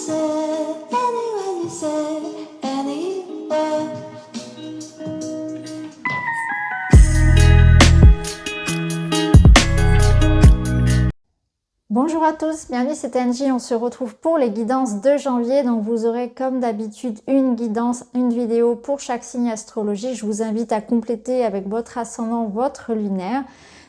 say, anywhere you say, anywhere. Bonjour à tous, bienvenue, c'est Angie, on se retrouve pour les guidances de janvier. Donc vous aurez comme d'habitude une guidance, une vidéo pour chaque signe astrologique. Je vous invite à compléter avec votre ascendant, votre lunaire.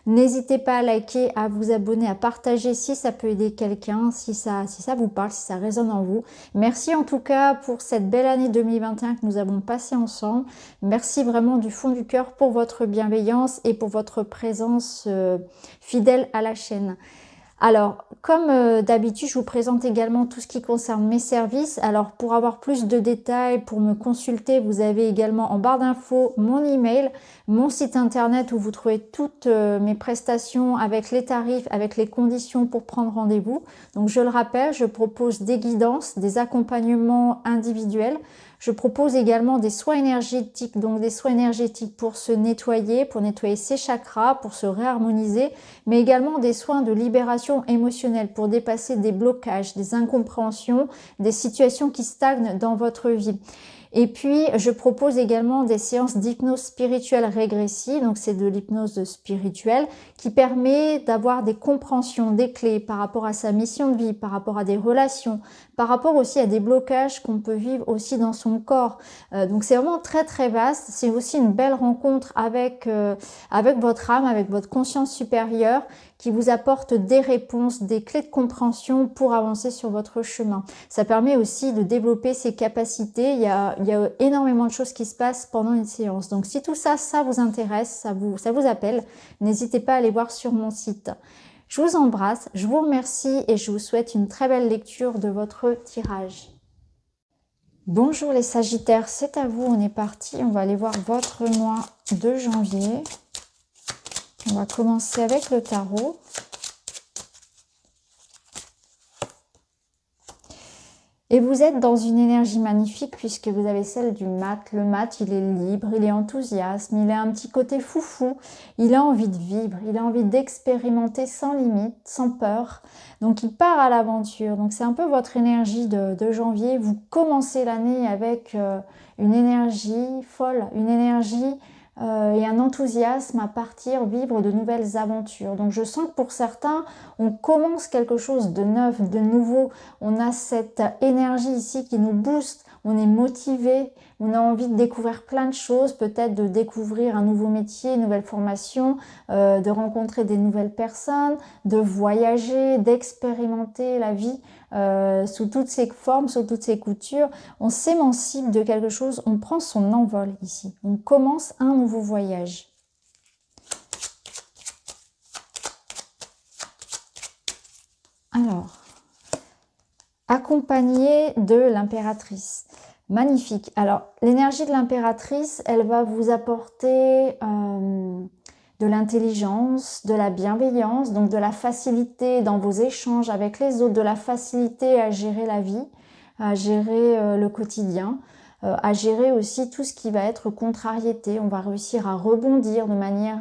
N'hésitez pas à liker, à vous abonner, à partager si ça peut aider quelqu'un, si ça vous parle, si ça résonne en vous. Merci en tout cas pour cette belle année 2021 que nous avons passée ensemble. Merci vraiment du fond du cœur pour votre bienveillance et pour votre présence fidèle à la chaîne. Alors, comme d'habitude, je vous présente également tout ce qui concerne mes services. Alors, pour avoir plus de détails, pour me consulter, vous avez également en barre d'infos mon email, mon site internet où vous trouvez toutes mes prestations avec les tarifs, avec les conditions pour prendre rendez-vous. Donc, je le rappelle, je propose des guidances, des accompagnements individuels. Je propose également des soins énergétiques, donc des soins énergétiques pour se nettoyer, pour nettoyer ses chakras, pour se réharmoniser, mais également des soins de libération émotionnelle pour dépasser des blocages, des incompréhensions, des situations qui stagnent dans votre vie. Et puis, je propose également des séances d'hypnose spirituelle régressive, donc c'est de l'hypnose spirituelle, qui permet d'avoir des compréhensions, des clés par rapport à sa mission de vie, par rapport à des relations, par rapport aussi à des blocages qu'on peut vivre aussi dans son corps. Donc c'est vraiment très très vaste, c'est aussi une belle rencontre avec votre âme, avec votre conscience supérieure, qui vous apporte des réponses, des clés de compréhension pour avancer sur votre chemin. Ça permet aussi de développer ses capacités. Il y a énormément de choses qui se passent pendant une séance. Donc si tout ça, ça vous intéresse, ça vous appelle, n'hésitez pas à aller voir sur mon site. Je vous embrasse, je vous remercie et je vous souhaite une très belle lecture de votre tirage. Bonjour les Sagittaires, c'est à vous, on est parti. On va aller voir votre mois de janvier. On va commencer avec le tarot. Et vous êtes dans une énergie magnifique puisque vous avez celle du mat. Le mat, il est libre, il est enthousiaste, il a un petit côté foufou. Il a envie de vivre, il a envie d'expérimenter sans limite, sans peur. Donc il part à l'aventure. Donc c'est un peu votre énergie de janvier. Vous commencez l'année avec une énergie folle, une énergie et un enthousiasme à partir vivre de nouvelles aventures. Donc je sens que pour certains, on commence quelque chose de neuf, de nouveau. On a cette énergie ici qui nous booste, on est motivé, on a envie de découvrir plein de choses, peut-être de découvrir un nouveau métier, une nouvelle formation, de rencontrer des nouvelles personnes, de voyager, d'expérimenter la vie sous toutes ses formes, sous toutes ses coutures. On s'émancipe de quelque chose, on prend son envol ici. On commence un nouveau voyage. Alors, accompagné de l'impératrice. Magnifique. Alors, l'énergie de l'impératrice, elle va vous apporter de l'intelligence, de la bienveillance, donc de la facilité dans vos échanges avec les autres, de la facilité à gérer la vie, à gérer le quotidien, à gérer aussi tout ce qui va être contrariété. On va réussir à rebondir de manière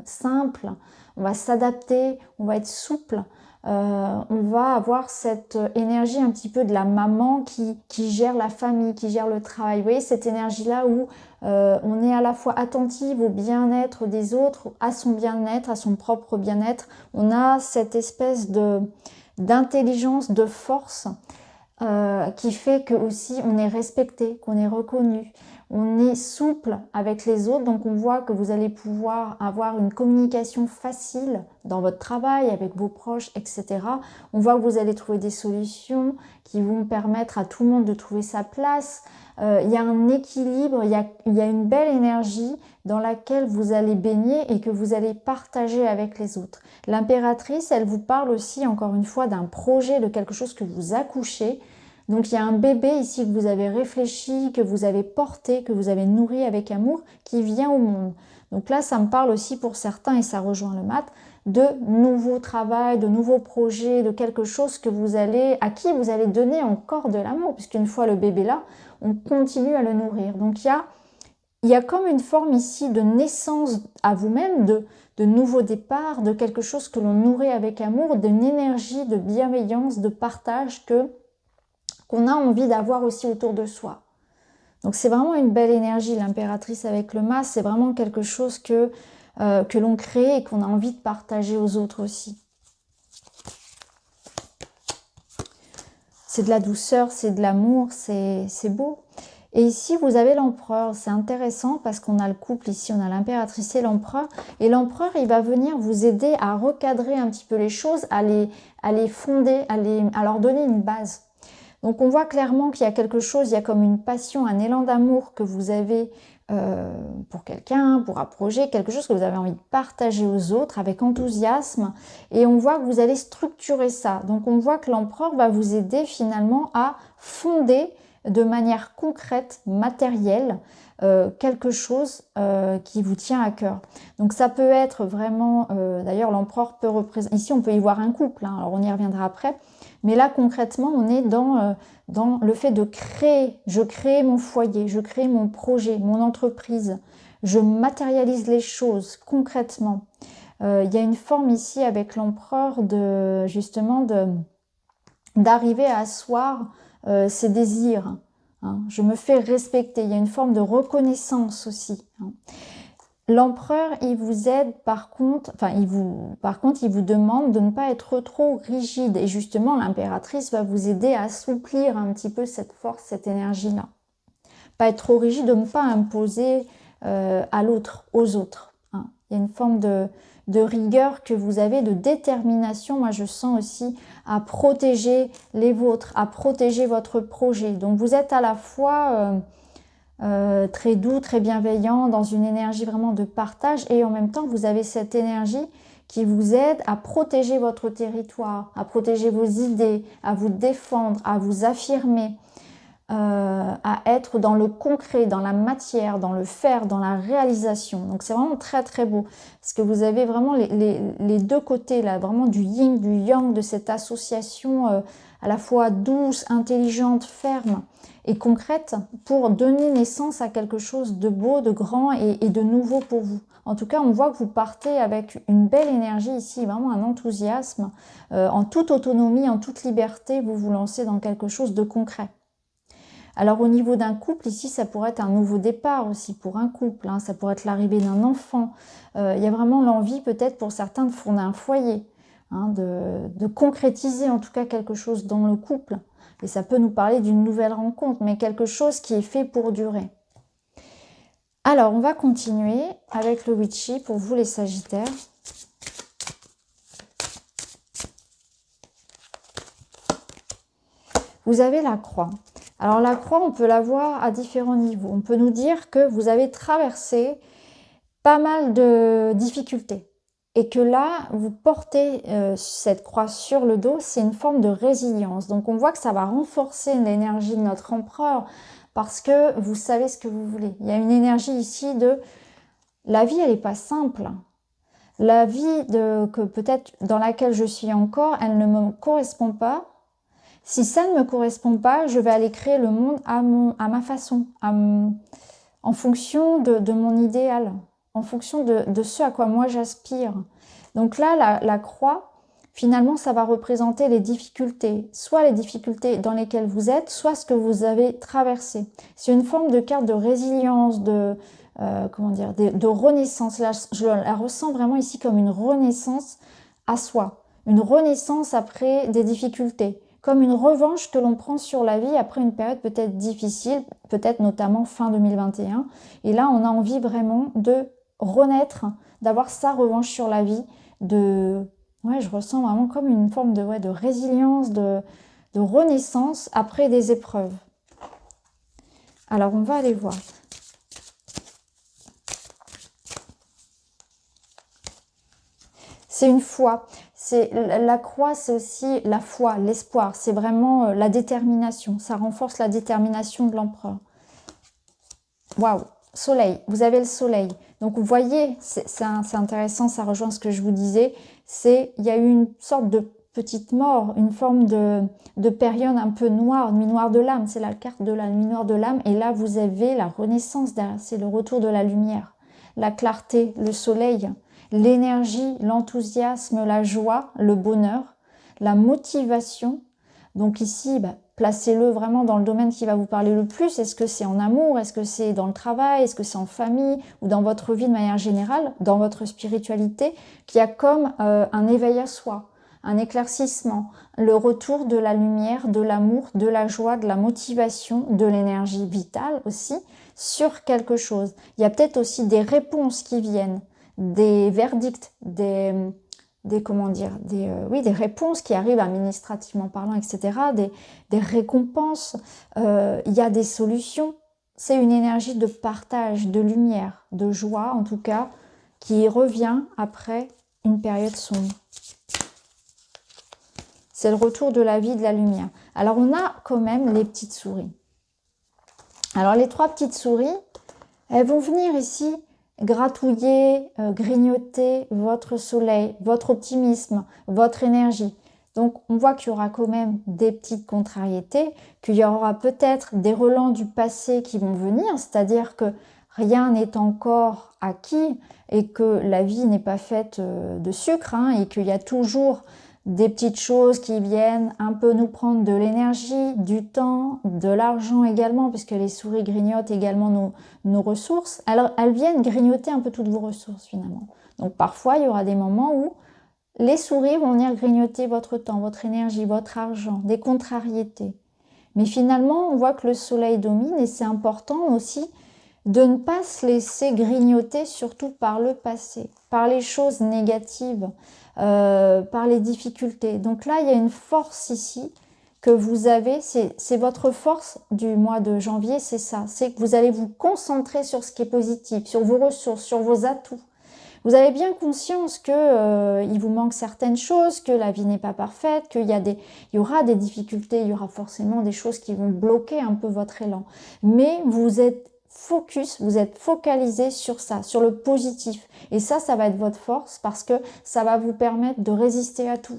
simple, on va s'adapter, on va être souple. On va avoir cette énergie un petit peu de la maman qui gère la famille, qui gère le travail. Vous voyez cette énergie-là où on est à la fois attentive au bien-être des autres, à son bien-être, à son propre bien-être. On a cette espèce d'intelligence, de force qui fait que aussi on est respecté, qu'on est reconnu. On est souple avec les autres, donc on voit que vous allez pouvoir avoir une communication facile dans votre travail, avec vos proches, etc. On voit que vous allez trouver des solutions qui vont permettre à tout le monde de trouver sa place. Il y a un équilibre, il y a une belle énergie dans laquelle vous allez baigner et que vous allez partager avec les autres. L'impératrice, elle vous parle aussi, encore une fois, d'un projet, de quelque chose que vous accouchez. Donc il y a un bébé ici que vous avez réfléchi, que vous avez porté, que vous avez nourri avec amour, qui vient au monde. Donc là, ça me parle aussi pour certains, et ça rejoint le mat, de nouveaux travaux, de nouveaux projets, de quelque chose à qui vous allez donner encore de l'amour, puisqu'une fois le bébé là, on continue à le nourrir. Donc il y a comme une forme ici de naissance à vous-même, de nouveau départ, de quelque chose que l'on nourrit avec amour, d'une énergie de bienveillance, de partage que qu'on a envie d'avoir aussi autour de soi. Donc c'est vraiment une belle énergie, l'impératrice avec le mas, c'est vraiment quelque chose que l'on crée et qu'on a envie de partager aux autres aussi. C'est de la douceur, c'est de l'amour, c'est beau. Et ici, vous avez l'empereur. C'est intéressant parce qu'on a le couple ici, on a l'impératrice et l'empereur. Et l'empereur, il va venir vous aider à recadrer un petit peu les choses, à les fonder, à leur donner une base. Donc, on voit clairement qu'il y a quelque chose, il y a comme une passion, un élan d'amour que vous avez pour quelqu'un, pour un projet, quelque chose que vous avez envie de partager aux autres avec enthousiasme. Et on voit que vous allez structurer ça. Donc, on voit que l'empereur va vous aider finalement à fonder de manière concrète, matérielle, quelque chose qui vous tient à cœur. Donc ça peut être vraiment, d'ailleurs l'empereur peut représenter, ici on peut y voir un couple, hein, alors on y reviendra après, mais là concrètement on est dans le fait de créer, je crée mon foyer, je crée mon projet, mon entreprise, je matérialise les choses concrètement. Il y a une forme ici avec l'empereur de justement d'arriver à asseoir ses désirs. Hein. Je me fais respecter. Il y a une forme de reconnaissance aussi. Hein. L'empereur, il vous aide par contre, il vous demande de ne pas être trop rigide. Et justement, l'impératrice va vous aider à assouplir un petit peu cette force, cette énergie-là. Pas être trop rigide, de ne pas imposer à l'autre, aux autres. Hein. Il y a une forme de rigueur que vous avez, de détermination, moi je sens aussi, à protéger les vôtres, à protéger votre projet. Donc vous êtes à la fois très doux, très bienveillant, dans une énergie vraiment de partage, et en même temps vous avez cette énergie qui vous aide à protéger votre territoire, à protéger vos idées, à vous défendre, à vous affirmer, à être dans le concret, dans la matière, dans le faire, dans la réalisation. Donc c'est vraiment très très beau, parce que vous avez vraiment les deux côtés là, vraiment du yin, du yang, de cette association à la fois douce, intelligente, ferme et concrète, pour donner naissance à quelque chose de beau, de grand et de nouveau pour vous. En tout cas, on voit que vous partez avec une belle énergie ici, vraiment un enthousiasme, en toute autonomie, en toute liberté, vous vous lancez dans quelque chose de concret. Alors au niveau d'un couple, ici, ça pourrait être un nouveau départ aussi pour un couple, hein, ça pourrait être l'arrivée d'un enfant. Il y a vraiment l'envie peut-être pour certains de fonder un foyer, hein, de concrétiser en tout cas quelque chose dans le couple. Et ça peut nous parler d'une nouvelle rencontre, mais quelque chose qui est fait pour durer. Alors, on va continuer avec le Witchy pour vous les Sagittaires. Vous avez la croix. Alors la croix, on peut la voir à différents niveaux. On peut nous dire que vous avez traversé pas mal de difficultés et que là, vous portez cette croix sur le dos, c'est une forme de résilience. Donc on voit que ça va renforcer l'énergie de notre empereur parce que vous savez ce que vous voulez. Il y a une énergie ici de la vie, elle n'est pas simple. La vie que peut-être dans laquelle je suis encore, elle ne me correspond pas. Si ça ne me correspond pas, je vais aller créer le monde à ma façon, en fonction de mon idéal, en fonction de ce à quoi moi j'aspire. Donc là, la croix, finalement, ça va représenter les difficultés, soit les difficultés dans lesquelles vous êtes, soit ce que vous avez traversé. C'est une forme de carte de résilience, de renaissance. Là, je la ressens vraiment ici comme une renaissance à soi, une renaissance après des difficultés, comme une revanche que l'on prend sur la vie après une période peut-être difficile, peut-être notamment fin 2021. Et là, on a envie vraiment de renaître, d'avoir sa revanche sur la vie, je ressens vraiment comme une forme de résilience, de renaissance après des épreuves. Alors, on va aller voir. C'est une foi. La croix, c'est aussi la foi, l'espoir. C'est vraiment la détermination. Ça renforce la détermination de l'empereur. Waouh! Soleil. Vous avez le soleil. Donc, vous voyez, c'est intéressant, ça rejoint ce que je vous disais. Il y a eu une sorte de petite mort, une forme de période un peu noire, nuit noire de l'âme. C'est la carte de la nuit noire de l'âme. Et là, vous avez la renaissance derrière. C'est le retour de la lumière, la clarté, le soleil. L'énergie, l'enthousiasme, la joie, le bonheur, la motivation. Donc ici, placez-le vraiment dans le domaine qui va vous parler le plus. Est-ce que c'est en amour? Est-ce que c'est dans le travail? Est-ce que c'est en famille? Ou dans votre vie de manière générale, dans votre spiritualité, qui a comme un éveil à soi, un éclaircissement, le retour de la lumière, de l'amour, de la joie, de la motivation, de l'énergie vitale aussi, sur quelque chose. Il y a peut-être aussi des réponses qui viennent, des verdicts, comment dire, oui, des réponses qui arrivent administrativement parlant, etc., des récompenses, il y a des solutions. C'est une énergie de partage, de lumière, de joie en tout cas, qui revient après une période sombre. C'est le retour de la vie, de la lumière. Alors on a quand même les petites souris. Alors les 3 petites souris, elles vont venir ici gratouiller, grignoter votre soleil, votre optimisme, votre énergie. Donc on voit qu'il y aura quand même des petites contrariétés, qu'il y aura peut-être des relents du passé qui vont venir, c'est-à-dire que rien n'est encore acquis et que la vie n'est pas faite de sucre, hein, et qu'il y a toujours des petites choses qui viennent un peu nous prendre de l'énergie, du temps, de l'argent également, puisque les souris grignotent également nos ressources. Alors, elles viennent grignoter un peu toutes vos ressources finalement. Donc parfois, il y aura des moments où les souris vont venir grignoter votre temps, votre énergie, votre argent, des contrariétés. Mais finalement, on voit que le soleil domine et c'est important aussi de ne pas se laisser grignoter, surtout par le passé, par les choses négatives, par les difficultés. Donc là, il y a une force ici que vous avez, c'est votre force du mois de janvier, c'est ça, c'est que vous allez vous concentrer sur ce qui est positif, sur vos ressources, sur vos atouts. Vous avez bien conscience que il vous manque certaines choses, que la vie n'est pas parfaite, qu'il y aura des difficultés, il y aura forcément des choses qui vont bloquer un peu votre élan. Mais vous êtes focus, vous êtes focalisé sur ça, sur le positif. Et ça va être votre force parce que ça va vous permettre de résister à tout.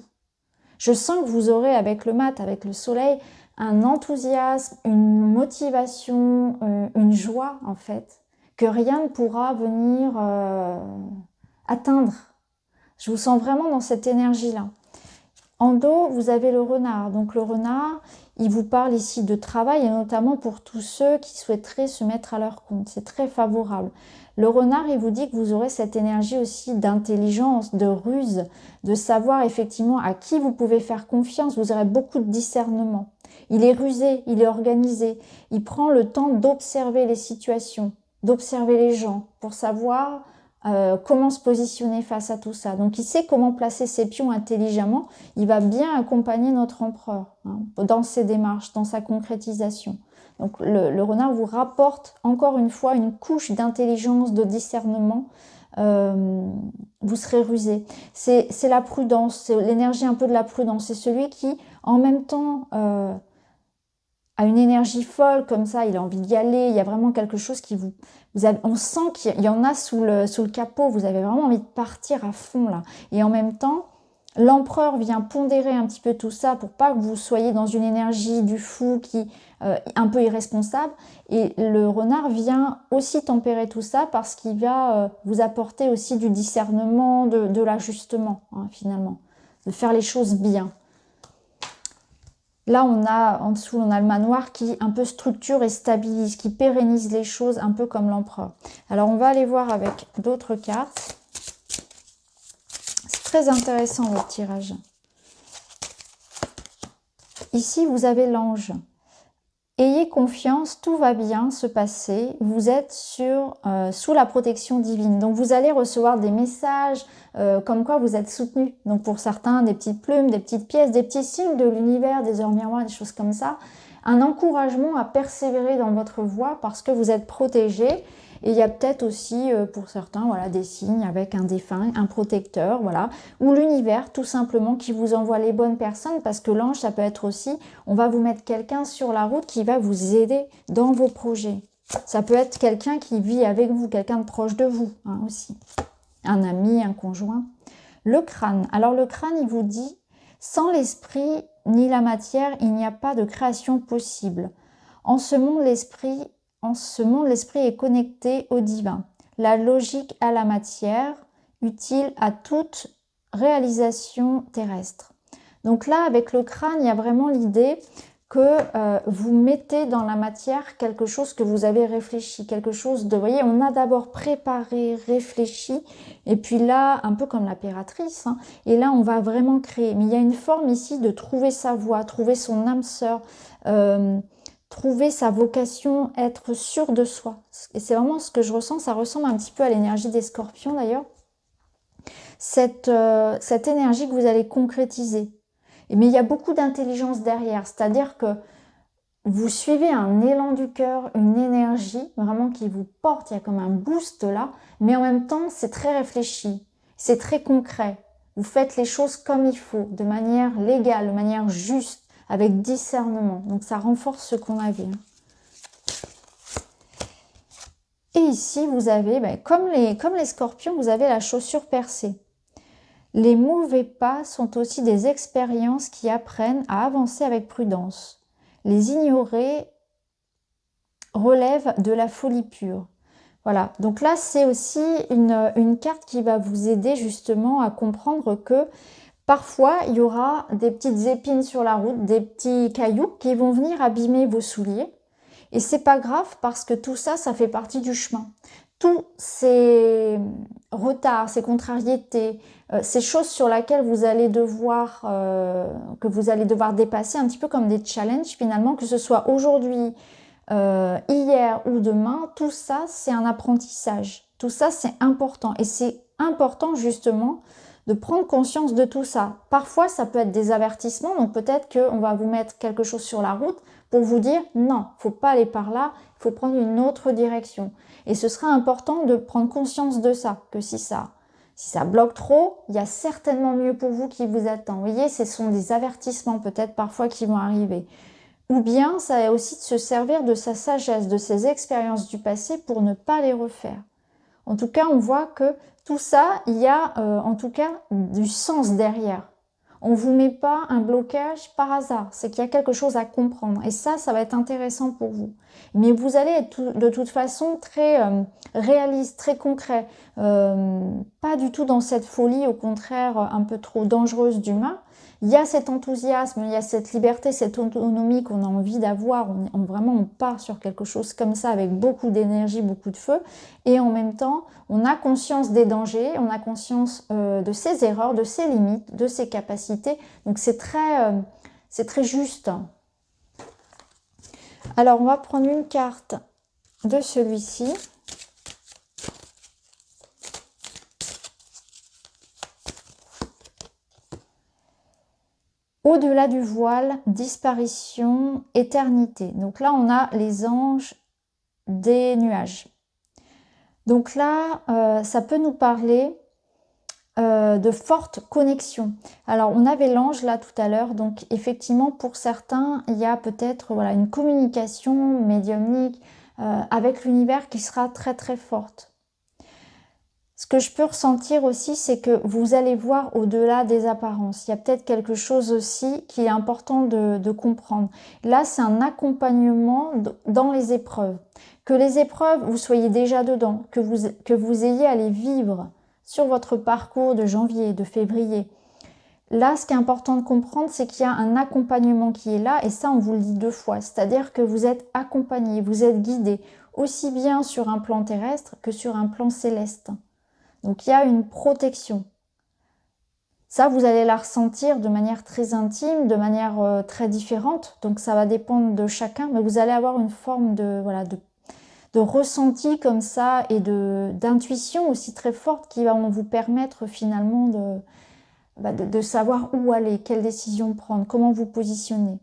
Je sens que vous aurez avec le mat, avec le soleil, un enthousiasme, une motivation, une joie en fait, que rien ne pourra venir atteindre. Je vous sens vraiment dans cette énergie-là. En dos, vous avez le renard. Donc le renard, il vous parle ici de travail et notamment pour tous ceux qui souhaiteraient se mettre à leur compte. C'est très favorable. Le renard, il vous dit que vous aurez cette énergie aussi d'intelligence, de ruse, de savoir effectivement à qui vous pouvez faire confiance. Vous aurez beaucoup de discernement. Il est rusé, il est organisé. Il prend le temps d'observer les situations, d'observer les gens pour savoir comment se positionner face à tout ça. Donc il sait comment placer ses pions intelligemment. Il va bien accompagner notre empereur hein, dans ses démarches, dans sa concrétisation. Donc le renard vous rapporte encore une fois une couche d'intelligence, de discernement. Vous serez rusé. C'est la prudence, c'est l'énergie un peu de la prudence. C'est celui qui, en même temps, a une énergie folle comme ça, il a envie d'y aller. Il y a vraiment quelque chose qui on sent qu'il y en a sous le capot. Vous avez vraiment envie de partir à fond là. Et en même temps, l'empereur vient pondérer un petit peu tout ça pour pas que vous soyez dans une énergie du fou qui un peu irresponsable. Et le renard vient aussi tempérer tout ça parce qu'il va vous apporter aussi du discernement, de l'ajustement hein, finalement, de faire les choses bien. Là, en dessous, on a le manoir qui un peu structure et stabilise, qui pérennise les choses, un peu comme l'empereur. Alors, on va aller voir avec d'autres cartes. C'est très intéressant, votre tirage. Ici, vous avez l'ange. Ayez confiance, tout va bien se passer. Vous êtes sous la protection divine. Donc, vous allez recevoir des messages comme quoi vous êtes soutenu. Donc, pour certains, des petites plumes, des petites pièces, des petits signes de l'univers, des heures miroirs, des choses comme ça. Un encouragement à persévérer dans votre voie parce que vous êtes protégé. Et il y a peut-être aussi, pour certains, voilà, des signes avec un défunt, un protecteur, voilà, ou l'univers, tout simplement, qui vous envoie les bonnes personnes, parce que l'ange, ça peut être aussi, on va vous mettre quelqu'un sur la route qui va vous aider dans vos projets. Ça peut être quelqu'un qui vit avec vous, quelqu'un de proche de vous, hein, aussi. Un ami, un conjoint. Le crâne. Alors, le crâne, il vous dit, sans l'esprit ni la matière, il n'y a pas de création possible. En ce monde, l'esprit est connecté au divin, la logique à la matière, utile à toute réalisation terrestre. Donc là, avec le crâne, il y a vraiment l'idée que vous mettez dans la matière quelque chose que vous avez réfléchi, quelque chose de, vous voyez, on a d'abord préparé, réfléchi, et puis là, un peu comme la pératrice, hein, et là, on va vraiment créer. Mais il y a une forme ici de trouver sa voie, trouver son âme sœur, trouver sa vocation, être sûr de soi. Et c'est vraiment ce que je ressens, ça ressemble un petit peu à l'énergie des scorpions d'ailleurs. Cette énergie que vous allez concrétiser. Mais il y a beaucoup d'intelligence derrière, c'est-à-dire que vous suivez un élan du cœur, une énergie vraiment qui vous porte, il y a comme un boost là, mais en même temps c'est très réfléchi, c'est très concret. Vous faites les choses comme il faut, de manière légale, de manière juste, avec discernement. Donc ça renforce ce qu'on avait. Et ici vous avez, comme les scorpions, vous avez la chaussure percée. Les mauvais pas sont aussi des expériences qui apprennent à avancer avec prudence. Les ignorer relève de la folie pure. Voilà, donc là c'est aussi une carte qui va vous aider justement à comprendre que parfois il y aura des petites épines sur la route, des petits cailloux qui vont venir abîmer vos souliers. Et c'est pas grave parce que tout ça, ça fait partie du chemin. Tous ces retards, ces contrariétés, ces choses sur lesquelles vous allez devoir, que vous allez devoir dépasser, un petit peu comme des challenges finalement, que ce soit aujourd'hui, hier ou demain, tout ça c'est un apprentissage. Tout ça c'est important et c'est important justement de prendre conscience de tout ça. Parfois ça peut être des avertissements, donc peut-être qu'on va vous mettre quelque chose sur la route pour vous dire non, faut pas aller par là, il faut prendre une autre direction. Et ce sera important de prendre conscience de ça, que si ça bloque trop, il y a certainement mieux pour vous qui vous attend. Vous voyez, ce sont des avertissements peut-être parfois qui vont arriver. Ou bien ça est aussi de se servir de sa sagesse, de ses expériences du passé pour ne pas les refaire. En tout cas, on voit que tout ça, il y a en tout cas du sens derrière. On ne vous met pas un blocage par hasard, c'est qu'il y a quelque chose à comprendre. Et ça va être intéressant pour vous. Mais vous allez être de toute façon très réaliste, très concret. Pas du tout dans cette folie, au contraire, un peu trop dangereuse d'humain. Il y a cet enthousiasme, il y a cette liberté, cette autonomie qu'on a envie d'avoir. Vraiment, on part sur quelque chose comme ça avec beaucoup d'énergie, beaucoup de feu. Et en même temps, on a conscience des dangers, on a conscience de ses erreurs, de ses limites, de ses capacités. Donc c'est très juste. Alors, on va prendre une carte de celui-ci. Au-delà du voile, disparition, éternité. Donc là, on a les anges des nuages. Donc là, ça peut nous parler de fortes connexions. Alors, on avait l'ange là tout à l'heure. Donc, effectivement, pour certains, il y a peut-être une communication médiumnique avec l'univers qui sera très, très forte. Ce que je peux ressentir aussi, c'est que vous allez voir au-delà des apparences. Il y a peut-être quelque chose aussi qui est important de comprendre. Là, c'est un accompagnement dans les épreuves. Que les épreuves, vous soyez déjà dedans, que vous ayez à les vivre sur votre parcours de janvier, de février. Là, ce qui est important de comprendre, c'est qu'il y a un accompagnement qui est là, et ça, on vous le dit 2 fois. C'est-à-dire que vous êtes accompagné, vous êtes guidé, aussi bien sur un plan terrestre que sur un plan céleste. Donc il y a une protection. Ça, vous allez la ressentir de manière très intime, de manière très différente. Donc ça va dépendre de chacun, mais vous allez avoir une forme de ressenti comme ça et d'intuition aussi très forte qui va vous permettre finalement de savoir où aller, quelle décision prendre, comment vous positionner.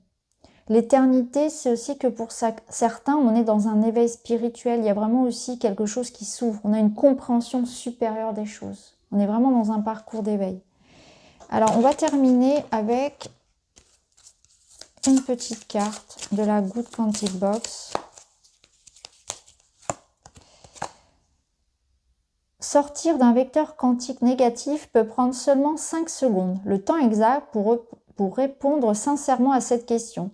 L'éternité, c'est aussi que pour certains, on est dans un éveil spirituel. Il y a vraiment aussi quelque chose qui s'ouvre. On a une compréhension supérieure des choses. On est vraiment dans un parcours d'éveil. Alors, on va terminer avec une petite carte de la Good Quantic Box. Sortir d'un vecteur quantique négatif peut prendre seulement 5 secondes, le temps exact pour répondre sincèrement à cette question.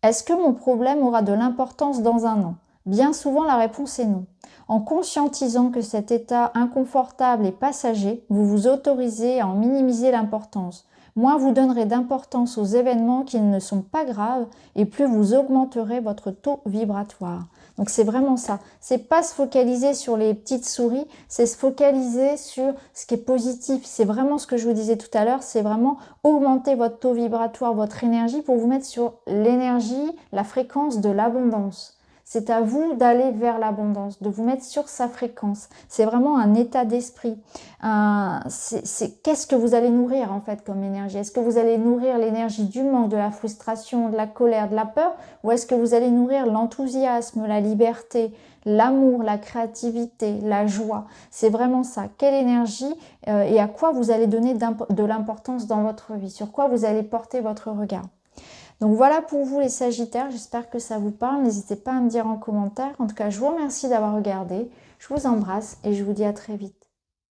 Est-ce que mon problème aura de l'importance dans un an? Bien souvent, la réponse est non. En conscientisant que cet état inconfortable est passager, vous vous autorisez à en minimiser l'importance. moins vous donnerez d'importance aux événements qui ne sont pas graves et plus vous augmenterez votre taux vibratoire. Donc c'est vraiment ça. C'est pas se focaliser sur les petites souris, c'est se focaliser sur ce qui est positif. C'est vraiment ce que je vous disais tout à l'heure, c'est vraiment augmenter votre taux vibratoire, votre énergie pour vous mettre sur l'énergie, la fréquence de l'abondance. C'est à vous d'aller vers l'abondance, de vous mettre sur sa fréquence. C'est vraiment un état d'esprit. Qu'est-ce que vous allez nourrir en fait comme énergie? Est-ce que vous allez nourrir l'énergie du manque, de la frustration, de la colère, de la peur? Ou est-ce que vous allez nourrir l'enthousiasme, la liberté, l'amour, la créativité, la joie? C'est vraiment ça. Quelle énergie et à quoi vous allez donner de l'importance dans votre vie? Sur quoi vous allez porter votre regard? Donc voilà pour vous les Sagittaires, j'espère que ça vous parle. N'hésitez pas à me dire en commentaire. En tout cas, je vous remercie d'avoir regardé. Je vous embrasse et je vous dis à très vite.